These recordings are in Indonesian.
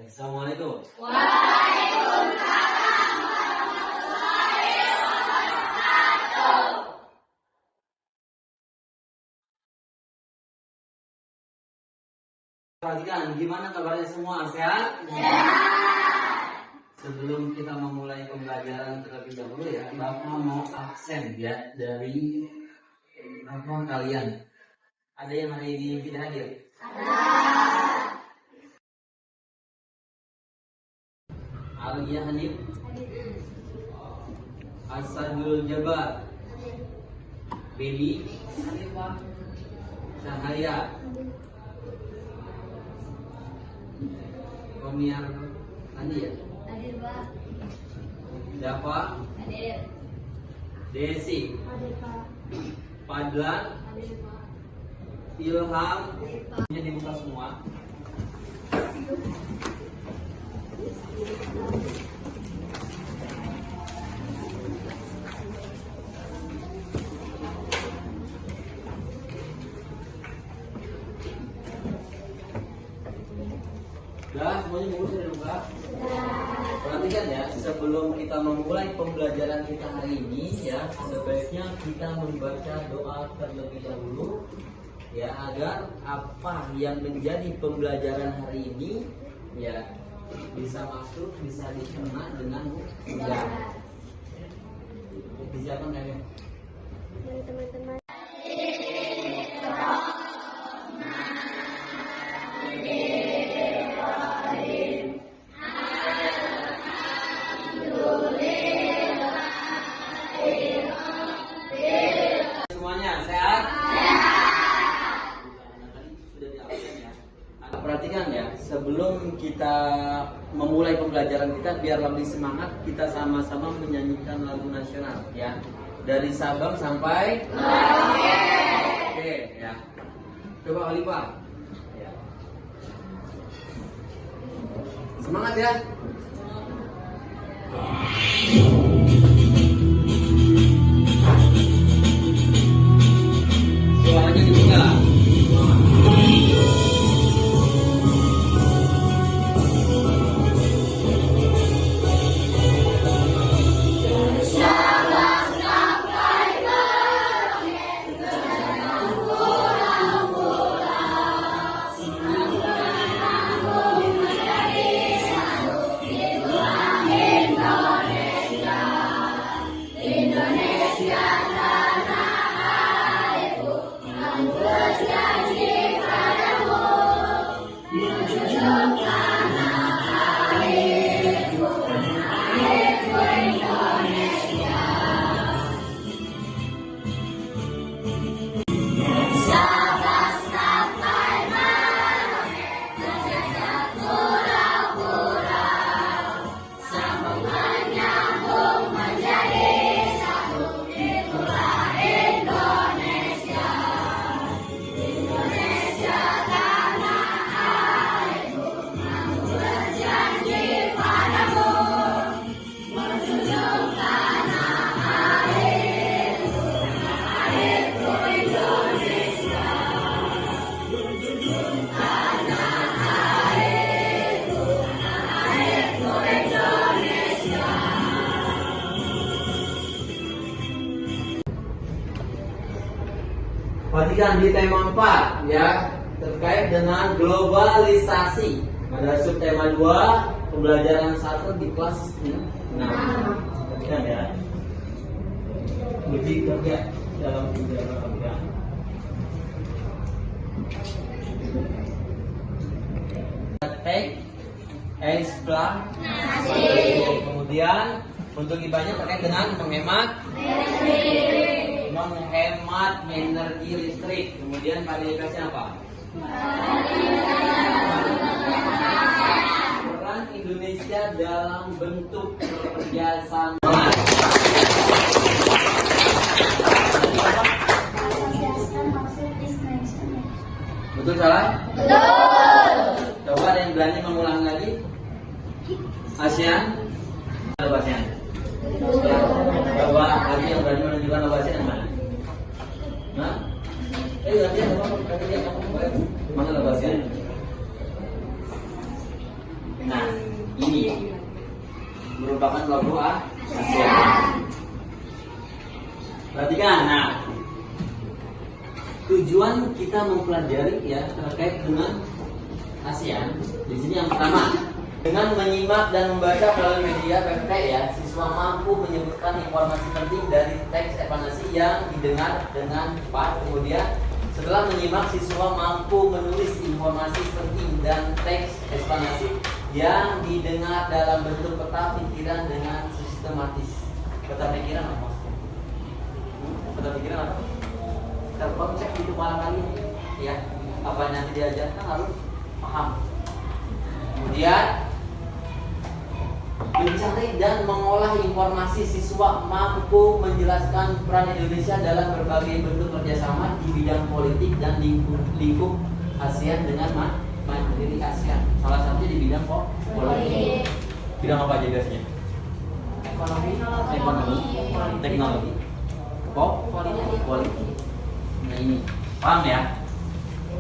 Assalamualaikum. Perhatikan, gimana kabarnya semua? Sehat? Sebelum kita memulai pembelajaran terlebih dahulu ya, Bapak mau absen ya dari Bapak kalian. Ada yang hari ini tidak hadir? Alia Hanif, Asadul Jabar, Baby, Cahaya, Komiar Andi ya? Hadir, Pak. Dafa, Hadir. Desi, Hadir, Pak. Padlan, Hadir, Pak. Ilham, Hadir, Pak. ini dibuka semua. Sudah, semuanya buku sudah dibuka? Perhatikan ya, sebelum kita memulai pembelajaran kita hari ini ya, sebaiknya kita membaca doa terlebih dahulu ya, agar apa yang menjadi pembelajaran hari ini ya bisa masuk, bisa dicerna dengan mudah. Disiapkan ya. Dari teman-teman. Semuanya sehat? Sudah diabsen ya. Perhatikan ya, sebelum kita memulai pembelajaran kita, biar lebih semangat, kita sama-sama menyanyikan lagu nasional ya. Dari Sabang sampai Oke ya. Coba Khalifah. Ya. Semangat ya. Suaranya dibuka. Perhatikan di tema 4 ya, terkait dengan globalisasi. Pada subtema 2, pembelajaran 1 di kelas 6. Perhatikan ya. Uji kerja dalam pembelajaran. Take, explain. Kemudian untuk IPA-nya terkait dengan menghemat energi listrik. Kemudian pada IPS-nya apa? Peran Indonesia dalam bentuk kerjasama. Betul salah? Betul. Coba ada yang berani mengulang lagi? ASEAN? Apa ASEAN? Coba lagi yang berani menunjukkan apa ASEAN yang mana? Nah? Latihan apa? Latihan apa? Mana apa ASEAN? ini merupakan logo ASEAN. Perhatikan, nah tujuan kita mempelajari ya terkait dengan ASEAN. Di sini yang pertama, dengan menyimak dan membaca melalui media PPT ya, siswa mampu menyebutkan informasi penting dari teks eksplanasi yang didengar dengan cepat. Kemudian setelah menyimak, siswa mampu menulis informasi penting dan teks eksplanasi yang didengar dalam bentuk peta pikiran dengan sistematis. Peta pikiran apa maksudnya? Peta pikiran apa? Terkonsep di kepala kalian ya, apa yang nanti diajarkan harus paham. Kemudian mencari dan mengolah informasi, siswa mampu menjelaskan peran Indonesia dalam berbagai bentuk kerjasama di bidang politik dan lingkup ASEAN dengan mandiri ASEAN. Salah satunya di bidang politik. Bidang apa aja biasanya? Ekonomi, teknologi, politik. Nah ini, paham ya?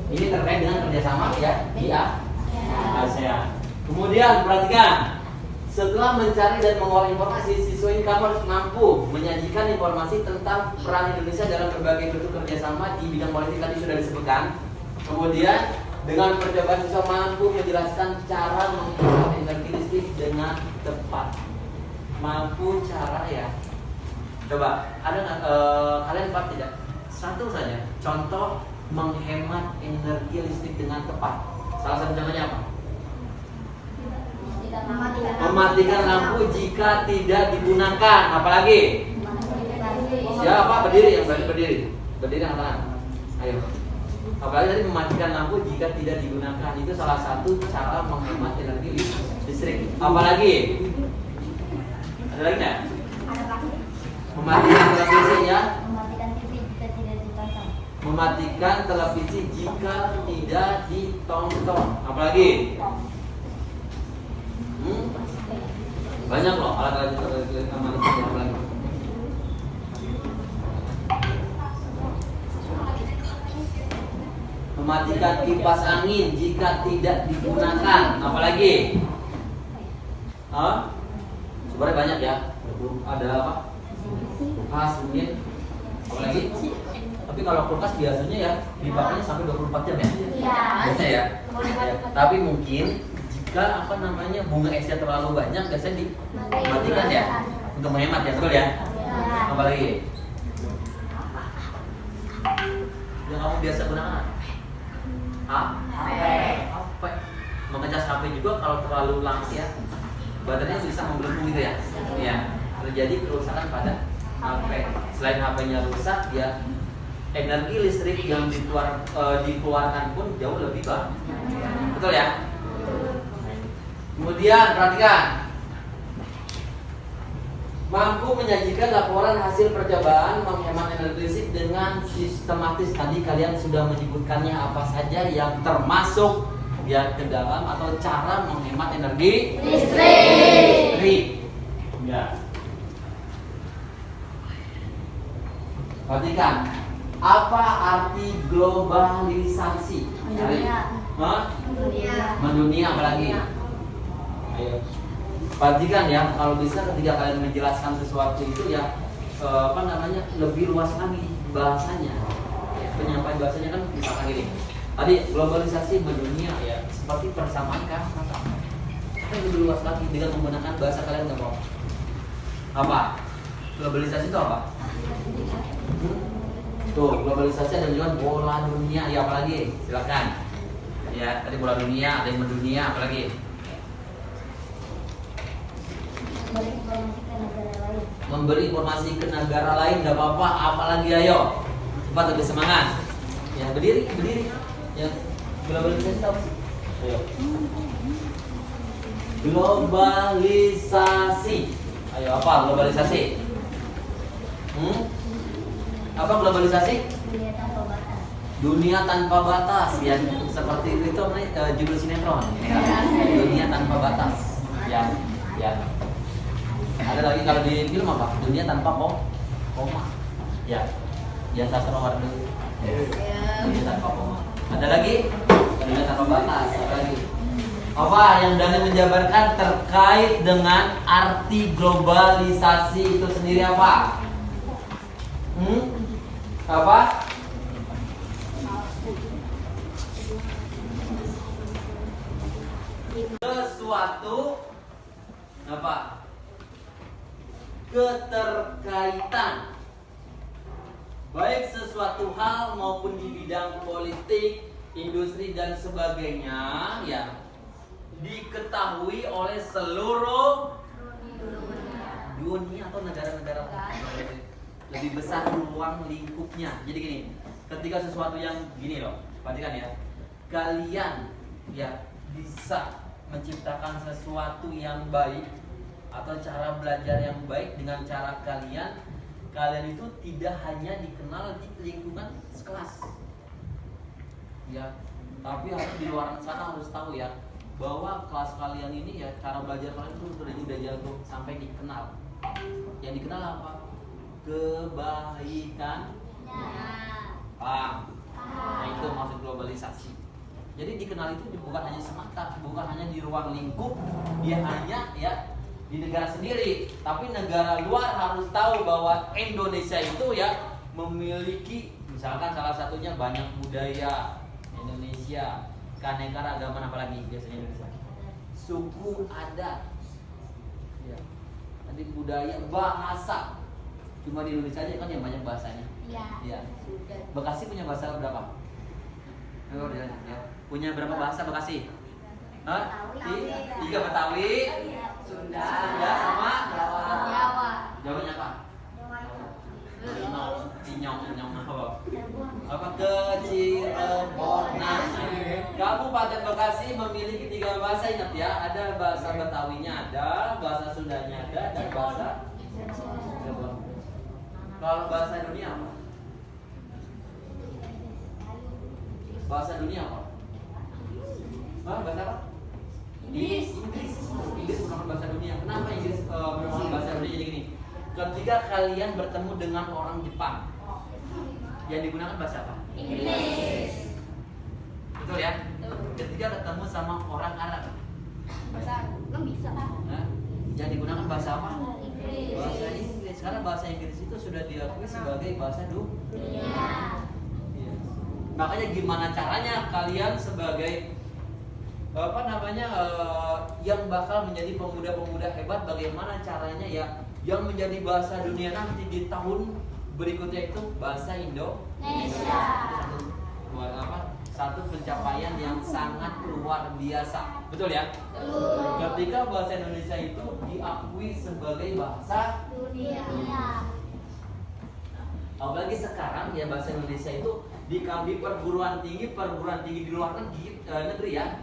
Ini terkait dengan kerjasama ya di ASEAN. Kemudian perhatikan, setelah mencari dan mengolah informasi, siswa ini kamu harus mampu menyajikan informasi tentang peran Indonesia dalam berbagai bentuk kerjasama di bidang politik tadi sudah disebutkan. Kemudian dengan percobaan siswa mampu menjelaskan cara menghemat energi listrik dengan tepat. Mampu cara ya. Coba ada nggak kalian dapat tidak? Satu saja contoh menghemat energi listrik dengan tepat. Salah satu contohnya apa? Mematikan lampu jika tidak digunakan. Apalagi? Siapa berdiri? Yang berani berdiri. Berdiri angkat tangan. Ayo. Apalagi tadi mematikan lampu jika tidak digunakan. Itu salah satu cara menghemat energi listrik. Apalagi? Ada lagi nggak? Mematikan televisi ya. Mematikan televisi jika tidak ditonton. Apalagi? Banyak loh alat-alat yang lagi. Mematikan kipas angin jika tidak digunakan. Apalagi? Sebenarnya banyak ya. Ada apa? Kulkas mungkin. Apalagi? Tapi kalau kulkas biasanya ya dipakainya sampai 24 jam ya. Biasanya ya. Tapi mungkin jika bunga esnya terlalu banyak biasanya dimatikan ya untuk menghemat ya, betul ya? Apalagi? Yang kamu biasa gunakan? HP. Mengecas HP juga kalau terlalu lama ya baterainya bisa membelenggu gitu ya. Ya, terjadi kerusakan pada HP. Selain HP-nya rusak, ya energi listrik yang dikeluarkan pun jauh lebih banyak. Betul ya? Kemudian perhatikan, mampu menyajikan laporan hasil percobaan menghemat energi listrik dengan sistematis. Tadi kalian sudah menyebutkannya apa saja yang termasuk ya ke dalam atau cara menghemat energi listrik. Ya. Perhatikan, apa arti globalisasi? Mendunia apalagi? Ayo. Perhatikan ya, kalau bisa ketika kalian menjelaskan sesuatu itu ya lebih luas lagi bahasanya. Ya, penyampaian bahasanya kan misalkan gini. Tadi globalisasi mendunia ya, seperti persamaan kata. Tapi lebih luas lagi dengan menggunakan bahasa kalian nggak mau. Apa? Globalisasi itu apa? Tuh, globalisasi ada juga bola dunia. Ya apalagi? Silakan. Ya, tadi bola dunia, ada yang mendunia, apalagi? Memberi informasi ke negara lain nggak apa-apa, apalagi ayo cepat lebih semangat ya, berdiri ya. Globalisasi apa sih? Ayo, globalisasi, ayo apa globalisasi? Apa globalisasi? Dunia tanpa batas ya, seperti itu judul sinetron ya. Dunia tanpa batas ya. Ada lagi kalau di film apa? Dunia tanpa koma. Ya. Ya sastra warna. Dunia tanpa koma. Ada lagi? Dunia tanpa batas. Ada lagi? Apa yang Dani menjabarkan terkait dengan arti globalisasi itu sendiri apa? Apa? Sesuatu apa? Keterkaitan, baik sesuatu hal maupun di bidang politik, industri dan sebagainya, ya, diketahui oleh seluruh dunia atau negara-negara lebih besar ruang lingkupnya. Jadi gini, ketika sesuatu yang gini loh, perhatikan ya, kalian ya bisa menciptakan sesuatu yang baik atau cara belajar yang baik dengan cara kalian itu tidak hanya dikenal di lingkungan sekelas, ya, tapi harus di luar sana harus tahu ya bahwa kelas kalian ini ya cara belajar kalian itu udah jago sampai dikenal. Yang dikenal apa? Kebaikan. Paham? Nah itu maksud globalisasi. Jadi dikenal itu bukan hanya semata, bukan hanya di ruang lingkup, dia hanya ya di negara sendiri, tapi negara luar harus tahu bahwa Indonesia itu ya memiliki misalkan salah satunya banyak budaya Indonesia, keanekaragaman, apalagi biasanya Indonesia, suku adat, ya, nanti budaya, bahasa. Cuma di Indonesia aja kan yang banyak bahasanya. Ya. Bekasi punya bahasa berapa? Ya. Punya berapa bahasa Bekasi? Hah? Tiga Betawi, Sunda sama Jawa. Jawanya apa? Inyong apa Kecirebonan. Kabupaten Bekasi memiliki tiga bahasa, ingat ya. Ada bahasa Betawinya ada, bahasa Sundanya ada, dan bahasa Jawa. Kalau bahasa dunia apa? Bahasa dunia apa? Bahasa apa? Inggris merupakan bahasa dunia. Kenapa Inggris merupakan bahasa dunia? Jadi gini, ketika kalian bertemu dengan orang Jepang, yang digunakan bahasa apa? Inggris. Betul ya? Ketika ketemu sama orang Arab, bisa. yang digunakan bahasa apa? Inggris. Bahasa Inggris. Karena bahasa Inggris itu sudah diakui sebagai bahasa dunia. Makanya gimana caranya kalian sebagai yang bakal menjadi pemuda-pemuda hebat, bagaimana caranya ya yang menjadi bahasa dunia nanti di tahun berikutnya itu bahasa Indonesia. Satu pencapaian yang sangat luar biasa, betul ya? Ketika bahasa Indonesia itu diakui sebagai bahasa dunia. Apalagi sekarang ya bahasa Indonesia itu di perguruan tinggi di luar negeri ya.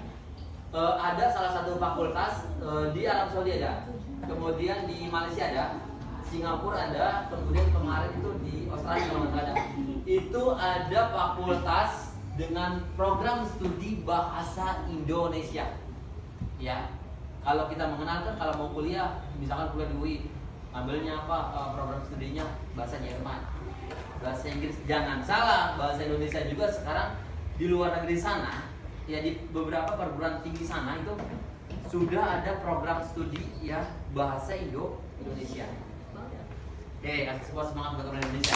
Ada salah satu fakultas di Arab Saudi ada, kemudian di Malaysia ada, Singapura ada, kemudian kemarin itu di Australia juga ada. Itu ada fakultas dengan program studi bahasa Indonesia. Ya, kalau kita mengenalkan kalau mau kuliah, misalkan kuliah di UI, ambilnya apa? Program studinya bahasa Jerman, bahasa Inggris. Jangan salah, bahasa Indonesia juga sekarang di luar negeri sana. Ya di beberapa perguruan tinggi sana itu sudah ada program studi ya bahasa Indonesia. Oke, kasih sebuah semangat buat orang Indonesia.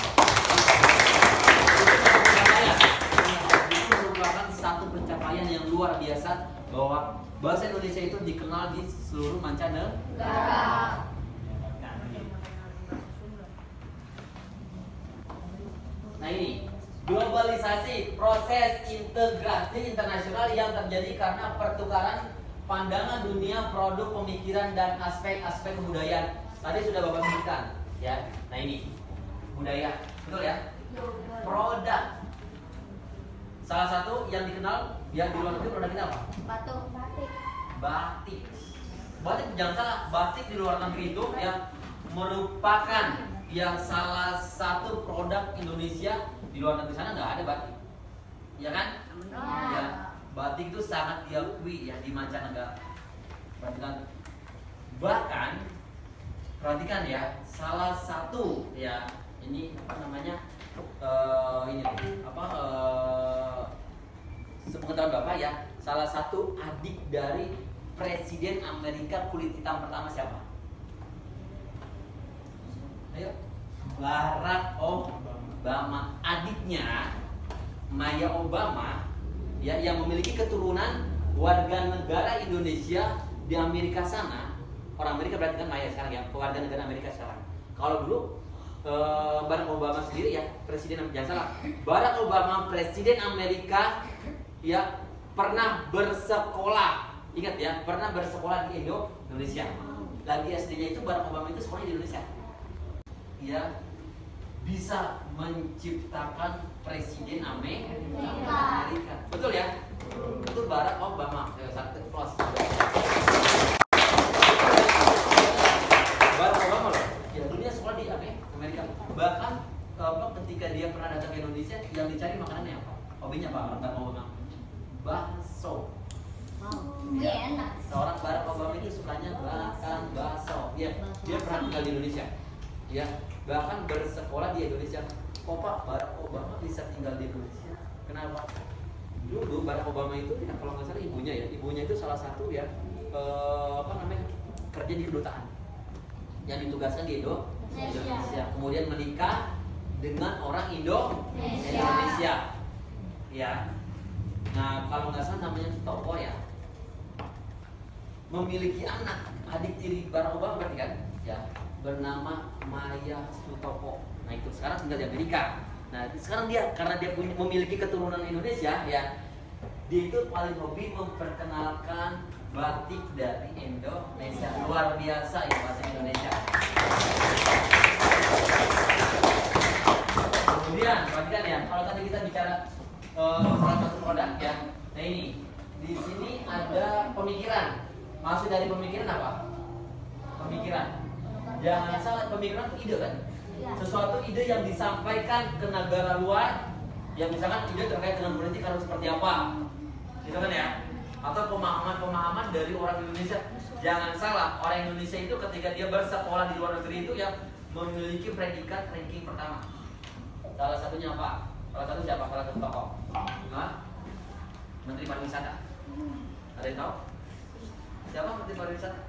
Itu merupakan satu pencapaian yang luar biasa bahwa bahasa Indonesia itu dikenal di seluruh mancanegara. Nah ini globalisasi, proses integrasi internasional yang terjadi karena pertukaran pandangan dunia, produk, pemikiran, dan aspek-aspek kebudayaan. Tadi sudah Bapak sebutkan, ya. Nah ini budaya, betul ya? Produk. Salah satu yang dikenal yang di luar negeri produknya apa? Batik. Batik jangan salah, batik di luar negeri itu yang merupakan yang salah satu produk Indonesia. Di luar negeri sana nggak ada batik, ya kan? Ya, batik itu sangat diakui ya di mancanegara. Perhatikan ya, salah satu ya ini apa namanya sepengetahuan Bapak ya, salah satu adik dari Presiden Amerika kulit hitam pertama siapa? Ayo. Barack Obama. Adiknya Maya Obama ya, yang memiliki keturunan warga negara Indonesia di Amerika sana. Orang Amerika berarti kan Maya sekarang ya, warga negara Amerika sekarang. Kalau dulu Barack Obama sendiri ya, presiden, jangan salah, Barack Obama presiden Amerika ya, pernah bersekolah, ingat ya, pernah bersekolah di Indonesia. Lagi SD-nya itu Barack Obama itu sekolah di Indonesia. Ya, bisa menciptakan presiden Amerika. Betul ya? Itu Barack Obama. Satu plus. Barack Obama loh. Ya, dunia sekolah di Amerika. Bahkan ketika dia pernah datang ke Indonesia, yang dicari makanannya apa? Hobinya apa? Barack Obama. Bakso. Ya. Enak. Seorang Barack Obama itu sukanya makan bakso. Ya, dia pernah tinggal di Indonesia. Ya, bahkan bersekolah di Indonesia. Kok Pak Barack Obama bisa tinggal di Indonesia? Kenapa? Dulu Barack Obama itu ya, kalau nggak salah ibunya itu salah satu ya kerja di kedutaan yang ditugaskan di Indonesia. Kemudian menikah dengan orang Indonesia. Ya. Nah, kalau nggak salah namanya Sutopo ya. Memiliki anak, adik tiri Barack Obama berarti kan? Ya, bernama Maya Sutopo. Nah, itu sekarang tinggal di Amerika. Nah, sekarang dia karena dia memiliki keturunan Indonesia ya, dia itu paling hobi memperkenalkan batik dari Indonesia. Luar biasa ya bahasa Indonesia. Kemudian, perhatikan ya, kalau tadi kita bicara salah satu produk ya. Nah, ini di sini ada pemikiran. Maksud dari pemikiran apa? Pemikiran. Jangan salah, pemikiran itu ide kan? Sesuatu ide yang disampaikan ke negara luar, yang misalkan ide terkait dengan politik harus seperti apa, gitu kan ya? Atau pemahaman-pemahaman dari orang Indonesia. Jangan salah, orang Indonesia itu ketika dia bersekolah di luar negeri itu yang memiliki predikat ranking pertama. Salah satunya apa? Salah satu siapa? Salah satu tokoh. Hah? Menteri Pariwisata. Ada yang tahu? Siapa Menteri Pariwisata?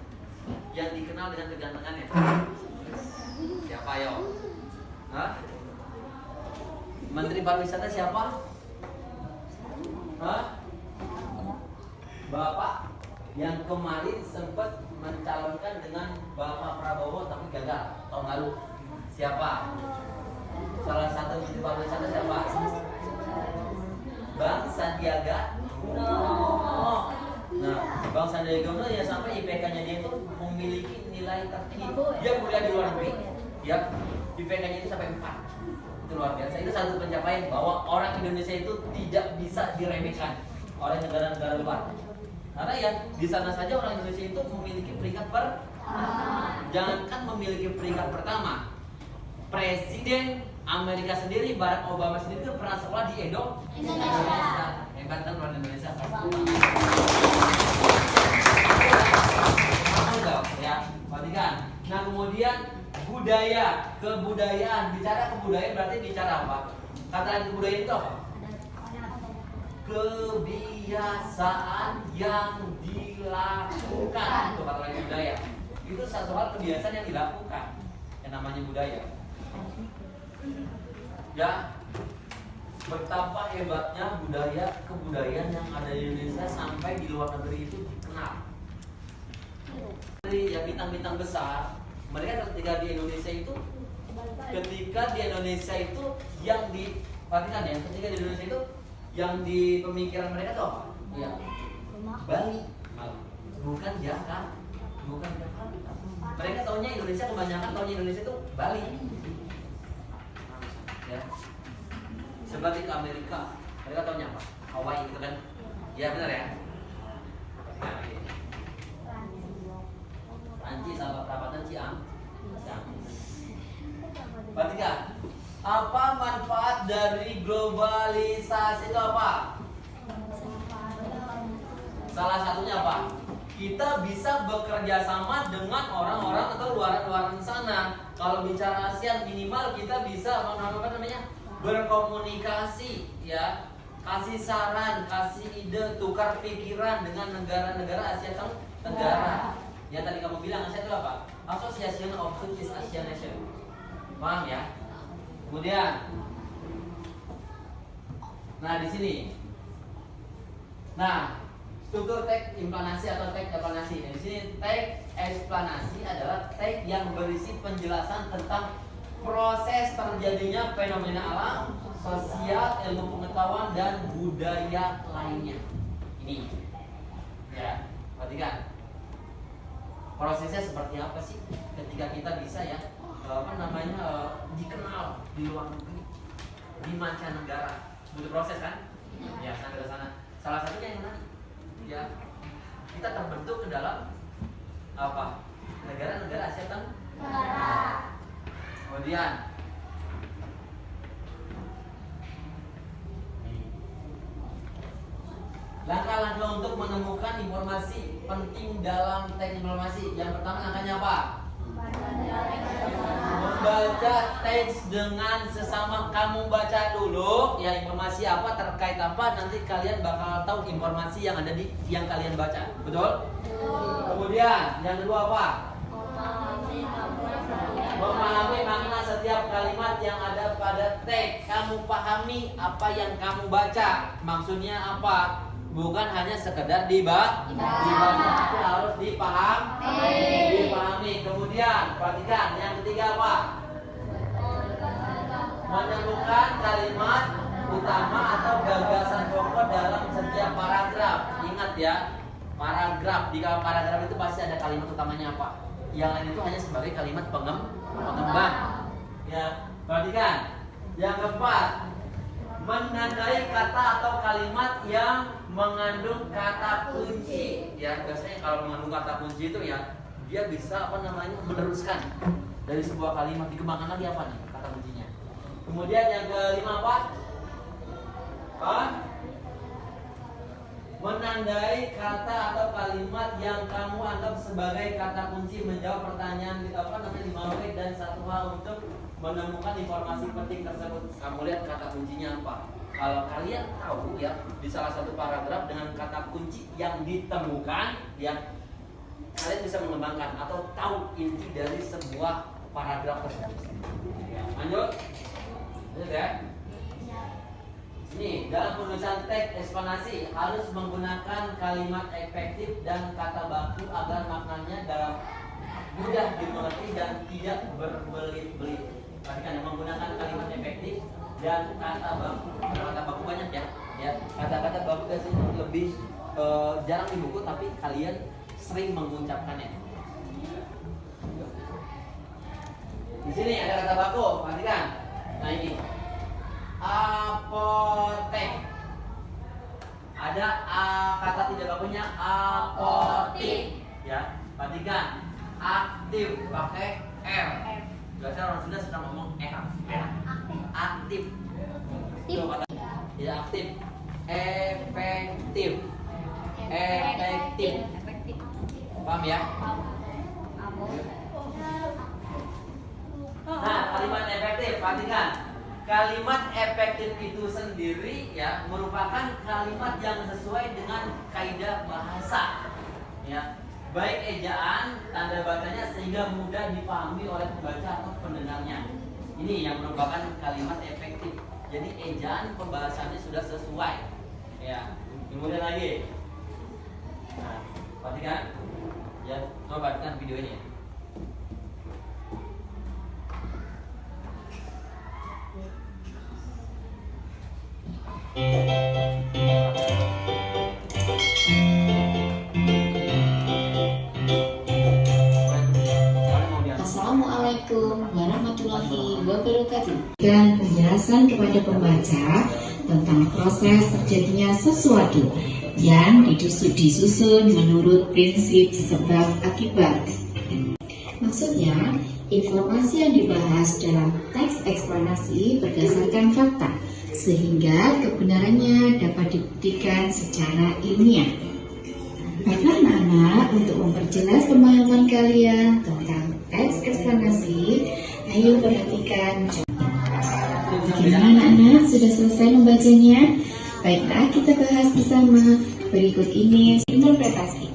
Yang dikenal dengan kegantengannya. Siapa yo? Hah? Menteri Pariwisata siapa? Hah? Bapak yang kemarin sempat mencalonkan dengan Bapak Prabowo tapi gagal tahun lalu. Siapa? Salah satu Menteri Pariwisata siapa? Bang Sandiaga Uno. Nah, Bang Sandiaga Uno ya sampai IPK-nya dia itu memiliki nilai tertinggi. Dia kuliah di luar negeri, ya IPK-nya itu sampai 4. Itu luar biasa. Itu satu pencapaian bahwa orang Indonesia itu tidak bisa diremehkan oleh negara-negara luar. Karena ya di sana saja orang Indonesia itu memiliki peringkat jangankan memiliki peringkat pertama, Presiden Amerika sendiri, Barack Obama sendiri itu pernah sekolah di Indonesia. Hebat kan orang Indonesia. Ya, perhatikan. Nah, kemudian budaya, kebudayaan. Bicara kebudayaan berarti bicara apa? Kata lain kebudayaan itu apa? Kebiasaan yang dilakukan. Itu kata lain budaya. Itu satu hal kebiasaan yang dilakukan. Yang namanya budaya. Ya, betapa hebatnya budaya kebudayaan yang ada di Indonesia sampai di luar negeri itu dikenal. Dari yang bintang-bintang besar, mereka ketika di Indonesia itu yang perhatikan ya, ketika di Indonesia itu yang di pemikiran mereka itu apa? Ya, Bali, bukan Jakarta, bukan Jakarta. Mereka tahunya Indonesia, kebanyakan tahunya Indonesia itu Bali. Ya. Seperti ke Amerika, mereka tahunya apa? Hawaii gitu kan? Ya benar ya. Prancis apa perapatan Ciamis. Perhatikan, apa manfaat dari globalisasi itu apa? Salah satunya apa? Kita bisa bekerja sama dengan orang-orang atau luaran-luaran sana. Kalau bicara ASEAN minimal kita bisa berkomunikasi ya kasih saran, kasih ide, tukar pikiran dengan negara-negara Asia Tenggara. Ya tadi kamu bilang Asia itu apa? Association of Southeast Asian Nations. Paham ya? Kemudian, nah di sini, nah struktur teks eksplanasi atau teks eksplanasi. Nah, di sini teks eksplanasi adalah teks yang berisi penjelasan tentang proses terjadinya fenomena alam, sosial, ilmu pengetahuan dan budaya lainnya. Ini, ya, perhatikan. Prosesnya seperti apa sih ketika kita bisa ya dikenal di luar negeri, di mancanegara. Butuh proses kan? Ya, sampai ke sana. Salah satunya yang mana? Ya, kita terbentuk ke dalam apa? Negara-negara Asia Tenggara. Kemudian langkah-langkah untuk menemukan informasi penting dalam teks informasi. Yang pertama langkahnya apa? Membaca teks dengan sesama. Kamu baca dulu ya informasi apa, terkait apa, nanti kalian bakal tahu informasi yang ada di yang kalian baca. Betul? Kemudian yang kedua apa? Memahami makna setiap kalimat yang ada pada teks. Kamu pahami apa yang kamu baca. Maksudnya apa? Bukan hanya sekedar dibaca, tapi harus dipahami. Kemudian perhatikan yang ketiga apa? Menemukan kalimat utama atau gagasan pokok dalam setiap paragraf. Ingat ya, paragraf. Di paragraf itu pasti ada kalimat utamanya apa. Yang lain itu hanya sebagai kalimat pengembang. Ya, perhatikan. Yang keempat, menandai kata atau kalimat yang mengandung kata kunci. Ya, biasanya kalau mengandung kata kunci itu ya dia bisa meneruskan dari sebuah kalimat, dikembangkan lagi apa nih kata kuncinya. Kemudian yang kelima apa? Menandai kata atau kalimat yang kamu anggap sebagai kata kunci, menjawab pertanyaan 5W dan 1H untuk menemukan informasi penting tersebut. Kamu lihat kata kuncinya apa? Kalau kalian tahu ya di salah satu paragraf dengan kata kunci yang ditemukan, ya kalian bisa mengembangkan atau tahu inti dari sebuah paragraf tersebut. Lanjut, ya. Ini dalam penulisan teks eksplanasi harus menggunakan kalimat efektif dan kata baku agar maknanya dalam mudah dimengerti dan tidak berbelit-belit. Perhatikan, menggunakan kalimat efektif dan kata baku. Kata baku banyak ya. Kata-kata baku biasanya lebih jarang di buku, tapi kalian sering mengucapkannya. Di sini ada kata baku, perhatikan. Nah ini apotek. Ada kata tidak bakunya apotik. Ya, perhatikan. Aktif pakai R. Biasanya orang Sunda suka ngomong aktif. Itu kata ya aktif. Efektif. Paham ya? Nah, kalimat efektif, perhatikan. Kalimat efektif itu sendiri ya merupakan kalimat yang sesuai dengan kaidah bahasa. Ya, baik ejaan, tanda bacanya sehingga mudah dipahami oleh pembaca atau pendengarnya. Ini yang merupakan kalimat efektif. Jadi ejaan pembahasannya sudah sesuai. Ya, kemudian lagi. Nah, perhatikan. Ya, coba perhatikan video ini. Assalamualaikum warahmatullahi wabarakatuh. Dan penjelasan kepada pembaca tentang proses terjadinya sesuatu yang disusun menurut prinsip sebab akibat. Maksudnya, informasi yang dibahas dalam teks eksplanasi berdasarkan fakta, sehingga kebenarannya dapat dibuktikan secara ilmiah. Baiklah anak-anak, untuk memperjelas pemahaman kalian tentang teks eksplanasi, ayo perhatikan. Bagaimana anak-anak, sudah selesai membacanya? Baiklah, kita bahas bersama. Berikut ini interpretasi.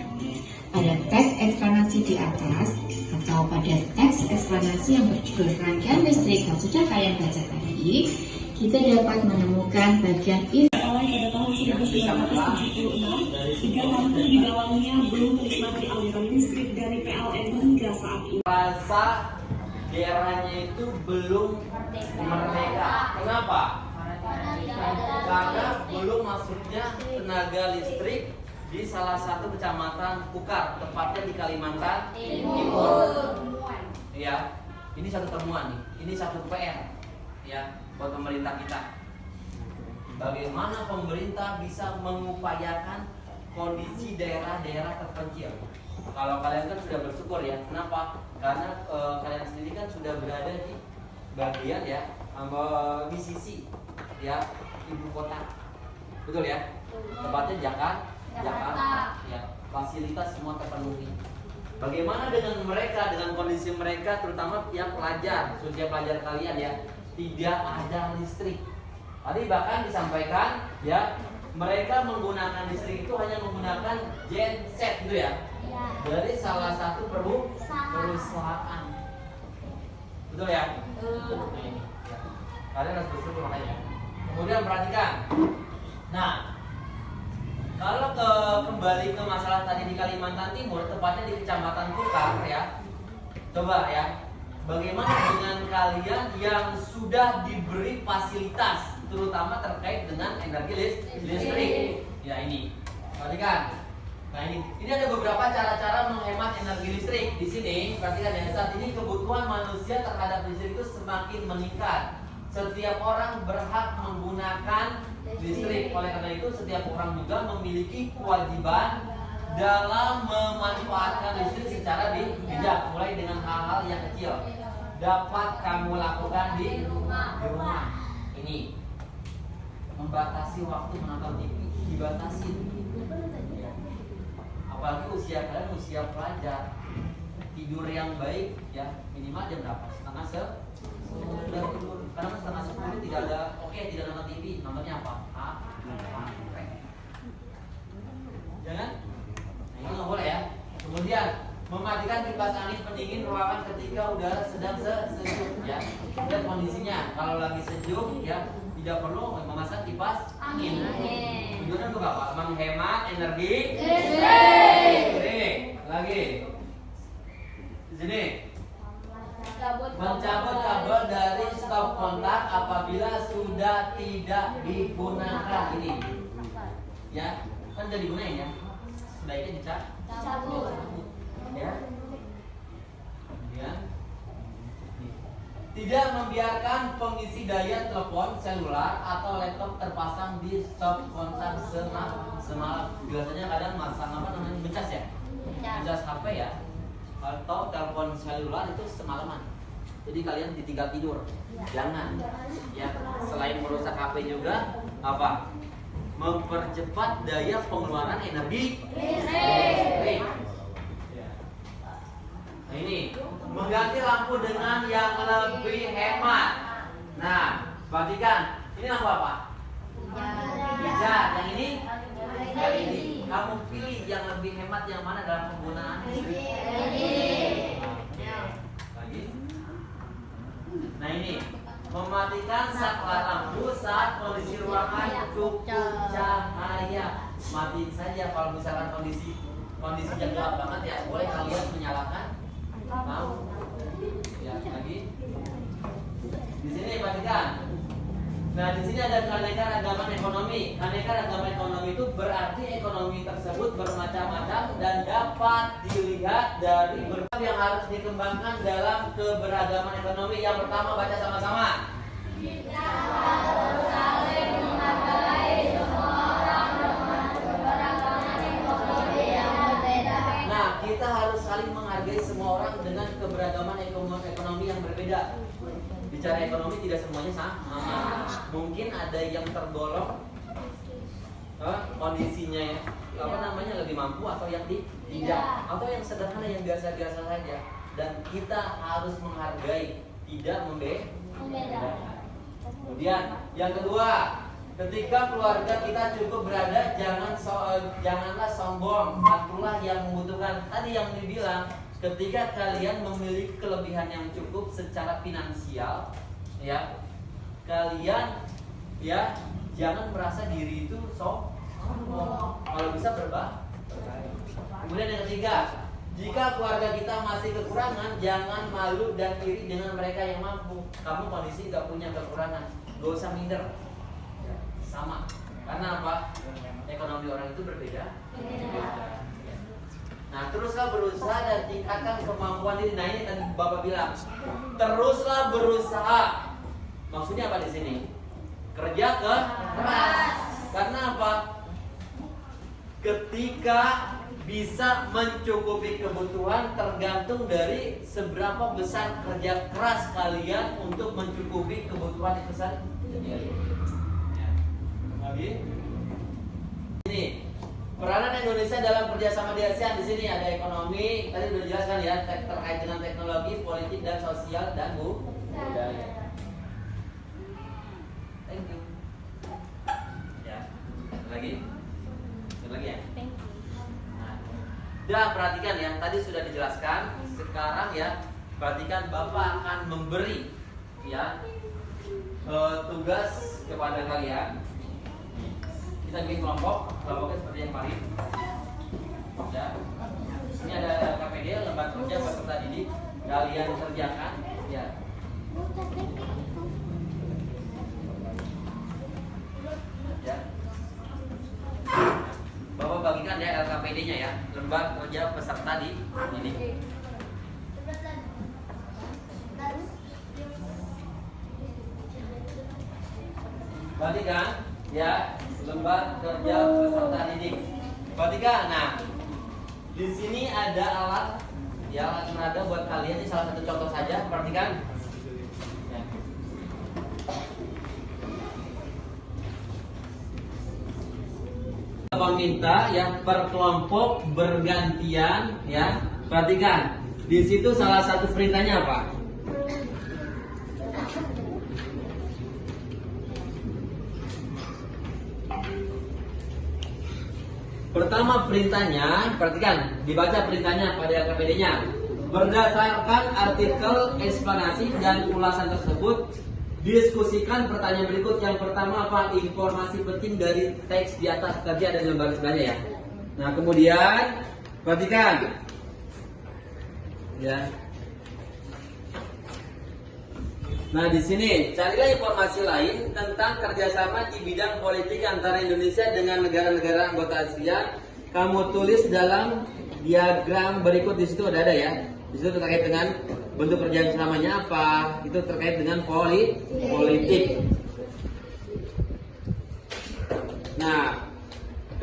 Pada teks eksplanasi di atas atau pada teks eksplanasi yang berjudul rangkaian listrik yang sudah kalian baca tadi, kita dapat menemukan bagian Mulai pada tahun 1976, 3 kampung di dalamnya belum menikmati aliran listrik dari PLN hingga saat ini. Rasa daerahnya itu belum merdeka. Kenapa? Karena belum masuknya tenaga listrik di salah satu kecamatan Kukar, tepatnya di Kalimantan Timur. Ya, ini satu temuan nih, ini satu PR ya buat pemerintah kita. Bagaimana pemerintah bisa mengupayakan kondisi daerah-daerah terpencil? Kalau kalian kan sudah bersyukur ya, kenapa? Karena kalian sendiri kan sudah berada di bagian ya, di sisi ya ibu kota, betul ya? Tepatnya Jakarta, ya, fasilitas semua terpenuhi. Bagaimana dengan mereka, dengan kondisi mereka, terutama yang pelajar, khususnya pelajar kalian ya, tidak ada listrik. Tadi bahkan disampaikan ya, mereka menggunakan listrik itu hanya menggunakan genset gitu ya, dari salah satu perusahaan, betul ya? Nah, ini, ya. Kalian harus bersyukur makanya. Kemudian perhatikan, nah, kalau kembali ke masalah tadi di Kalimantan Timur, tepatnya di Kecamatan Kukar ya. Coba ya, bagaimana dengan kalian yang sudah diberi fasilitas, terutama terkait dengan energi listrik? Ya ini, perhatikan. Nah ini ada beberapa cara-cara menghemat energi listrik. Di sini, perhatikan ya, saat ini kebutuhan manusia terhadap listrik itu semakin meningkat. Setiap orang berhak menggunakan listrik. Oleh karena itu setiap orang juga memiliki kewajiban dalam memanfaatkan listrik secara bijak, mulai dengan hal-hal yang kecil dapat kamu lakukan di rumah. Ini membatasi waktu menonton TV, dibatasi. Apalagi usia kalian usia pelajar, tidur yang baik ya minimal jam berapa? Setengah sudah tidur. Karena setengah 10 tidak ada, tidak nonton TV, nontonnya apa? Jangan, nah, itu nggak boleh ya. Kemudian mematikan kipas angin pendingin ruangan ketika udara sedang sejuk ya. Dan kondisinya kalau lagi sejuk ya tidak perlu memasang kipas angin. Tujuannya untuk apa? Menghemat energi listrik. Lagi di sini. Mencabut kabel dari stop kontak apabila sudah tidak digunakan. Ini ya, kan udah digunain ya, sebaiknya dicabut ya. Kemudian tidak membiarkan pengisi daya telepon selular atau laptop terpasang di stop kontak semalam. Biasanya kadang masang becas ya, becas HP ya, atau telepon selular itu semalaman. Jadi kalian ditinggal tidur, jangan. Ya, selain merusak HP juga apa? Mempercepat daya pengeluaran energi listrik. Nah ini, mengganti lampu dengan yang lebih hemat. Nah, perhatikan, ini lampu apa? Hijau. Yang ini LED. Kamu pilih yang lebih hemat yang mana dalam penggunaan listrik? Lagi. Nah ini, mematikan saklar lampu saat kondisi ruangan cukup cahaya. Matiin saja kalau misalkan kondisinya gelap banget ya, boleh kalian menyalakan lampu. Ya, lagi. Di sini perhatikan. Nah, di sini ada keanekaragaman ekonomi. Keanekaragaman ekonomi itu berarti ekonomi tersebut bermacam-macam dan dapat dilihat dari berbagai yang harus dikembangkan dalam keberagaman ekonomi. Yang pertama, baca sama-sama. Kita harus saling menghargai semua orang dengan keberagaman ekonomi yang berbeda. Nah, kita harus saling menghargai semua orang dengan keberagaman ekonomi yang berbeda. Bicara ekonomi tidak semuanya sama. Mungkin ada yang tergolong kondisinya lebih mampu atau yang tidak, atau yang sederhana yang biasa-biasa saja. Dan kita harus menghargai, tidak membedakan. Kemudian yang kedua, Ketika keluarga kita cukup berada, janganlah sombong. Akulah yang membutuhkan. Tadi yang dibilang, ketika kalian memiliki kelebihan yang cukup secara finansial, ya, kalian ya jangan merasa diri itu sombong. Kalau bisa berbagi. Kemudian yang ketiga, jika keluarga kita masih kekurangan, jangan malu dan iri dengan mereka yang mampu. Kamu kondisi gak punya kekurangan, gak usah minder. Sama. Karena apa? Ekonomi orang itu berbeda. Nah, teruslah berusaha dan tingkatkan kemampuan diri. Nah, ini tadi Bapak bilang, teruslah berusaha. Maksudnya apa di sini? Kerja keras. Karena apa? Ketika bisa mencukupi kebutuhan tergantung dari seberapa besar kerja keras kalian untuk mencukupi kebutuhan itu sendiri. Lagi. Ini peranan Indonesia dalam kerjasama di ASEAN. Di sini ada ekonomi, tadi sudah dijelaskan ya, terkait dengan teknologi, politik dan sosial dan budaya. Thank you. Ya, lagi ya. Thank you. Nah, perhatikan ya, tadi sudah dijelaskan. Sekarang ya, perhatikan Bapak akan memberi ya tugas kepada kalian. Kita bikin kelompoknya seperti yang kemarin. Ya. Ini ada KPD, lembar kerja peserta didik. Kalian kerjakan, ya. Ya. Bapak bagikan ya LKPD-nya ya, lembar kerja peserta didik. Perhatikan ya, lembar kerja peserta didik. Perhatikan, nah di sini ada alat ya, alat menada buat kalian. Ini salah satu contoh saja. Perhatikan. Ya. Bapak minta ya per kelompok bergantian ya. Perhatikan, di situ salah satu perintahnya apa? Pertama perintahnya, perhatikan, dibaca perintahnya pada KPD-nya. Berdasarkan artikel, eksplanasi dan ulasan tersebut, diskusikan pertanyaan berikut. Yang pertama apa? Informasi penting dari teks di atas, tadi ada di lembar sebelahnya ya. Nah kemudian, perhatikan, ya. Nah di sini carilah informasi lain tentang kerjasama di bidang politik antara Indonesia dengan negara-negara anggota ASEAN. Kamu tulis dalam diagram berikut. Di situ ada ya. Di situ terkait dengan bentuk kerjasamanya apa. Itu terkait dengan politik. Nah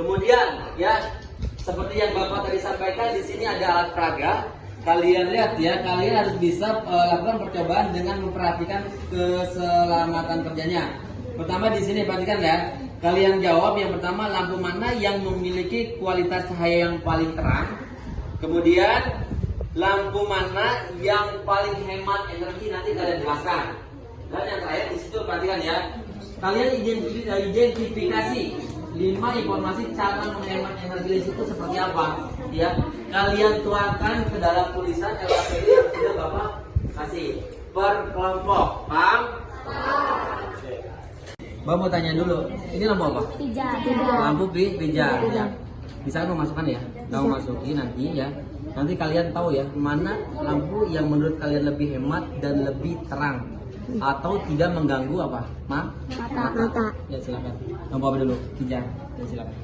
kemudian ya seperti yang Bapak tadi sampaikan, di sini ada alat peraga. Kalian lihat ya, kalian harus bisa lakukan percobaan dengan memperhatikan keselamatan kerjanya. Pertama di sini perhatikan ya, kalian jawab yang pertama, lampu mana yang memiliki kualitas cahaya yang paling terang. Kemudian lampu mana yang paling hemat energi, nanti kalian jelaskan. Dan yang terakhir di situ perhatikan ya, kalian identifikasi 5 informasi cara menghemat energi listrik itu seperti apa ya. Kalian tuangkan ke dalam tulisan LKPD yang sudah Bapak kasih per kelompok. Paham? Bapak mau tanya dulu, ini lampu apa? Pijar. Lampu pijar ya. Bisa memasukkan ya, kamu masukin nanti ya. Nanti kalian tahu ya, mana lampu yang menurut kalian lebih hemat dan lebih terang atau tidak mengganggu apa? Mata. Ya silakan. Lampu apa dulu? Pijar. Ya silakan.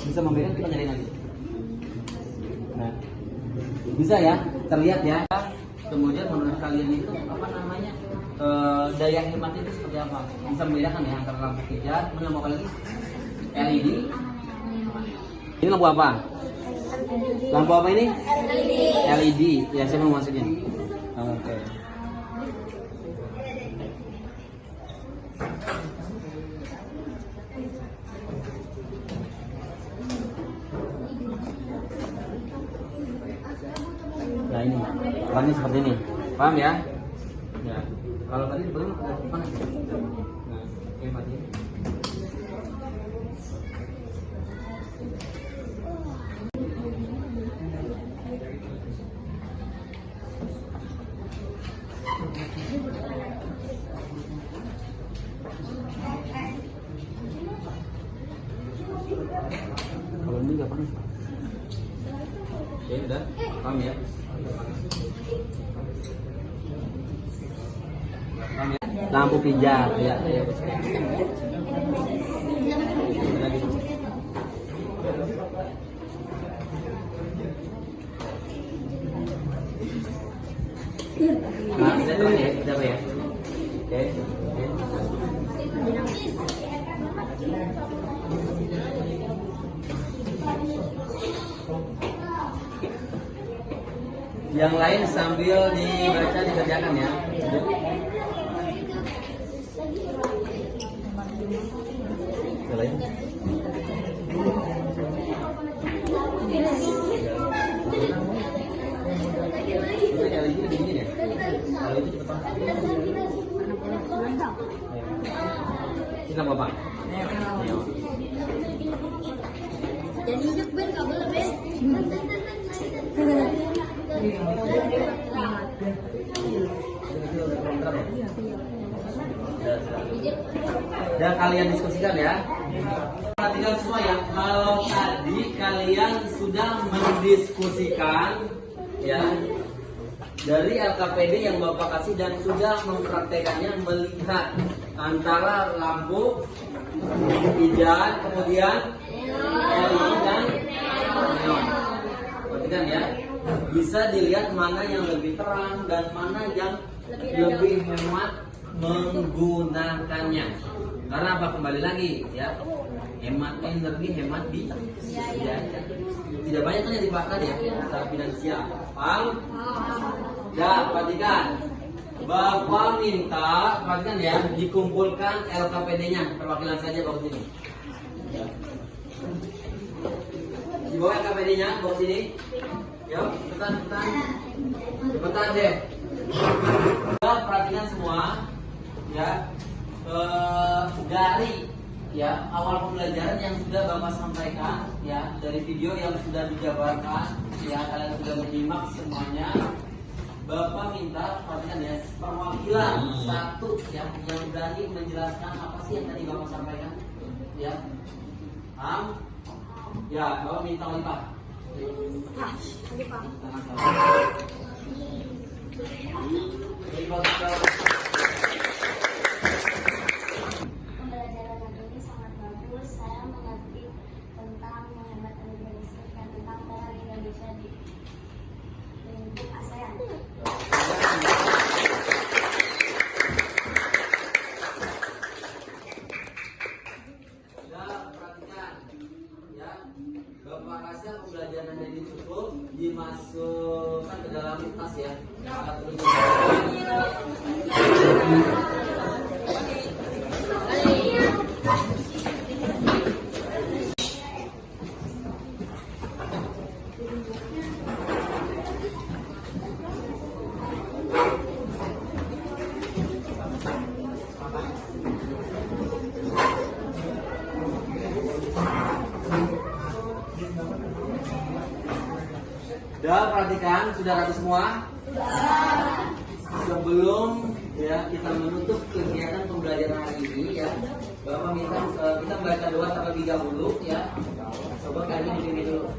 Bisa membedakan, kita nyalain lagi. Nah, bisa ya, terlihat ya. Kemudian menurut kalian itu apa namanya, daya hemat itu seperti apa? Bisa membedakan ya antara lampu pijar, lampu apa lagi? LED. Ini lampu apa? Lampu apa ini? LED. Ya, saya mau masukin. Oke. Nah ini, pelannya seperti ini, paham ya? Ya, kalau tadi belum ada gimana? Nah, oke mati. Kalau ini nggak panas. Oke, udah, paham ya? Paham ya? Lampu pijar, ya. Nah, kita terang ya, kita apa ya? Oke. Yang lain sambil dibaca dikerjakan ya. Yang lain. Kalau ini lebih dingin ya. Kalau itu cepat. Kita apa? Jadi Ben kabel Ben. Dan kalian diskusikan ya. Perhatikan semua ya. Kalau tadi kalian sudah mendiskusikan ya dari LKPD yang Bapak kasih dan sudah mempraktekannya melihat antara lampu hijau kemudian LED dan neon. Perhatikan ya. Bisa dilihat mana yang lebih terang dan mana yang lebih hemat menggunakannya. Karena apa? Kembali lagi ya, hemat energi, hemat biaya. Tidak banyak kan yang dipakai ya secara finansial. Paham? Ya, perhatikan. Bapak minta, perhatikan ya, dikumpulkan LKPD-nya. Perwakilan saja bawa sini. Ya. Dibawa LKPD-nya, bawa sini. Yuk, cepetan deh. Perhatikan semua ya, dari ya awal pembelajaran yang sudah Bapak sampaikan ya, dari video yang sudah dijabarkan ya, kalian sudah menyimak semuanya. Bapak minta perhatikan ya, perwakilan satu ya, yang berani menjelaskan apa sih yang tadi Bapak sampaikan ya. Paham? Ya, Bapak minta Pak. Pembelajaran ini sangat bagus. Saya mengerti tentang menghemat energi listrik dan tentang peran Indonesia di lingkup ASEAN. Perhatikan ya, Bapak rasa pembelajaran ini cukup dimasukkan ke dalam tas ya. Dan perhatikan, sudah rapi semua? Sebelum ya kita menutup kegiatan pembelajaran hari ini ya, Bapak minta kita baca doa terlebih dahulu ya. Coba kalian dipimpin dulu.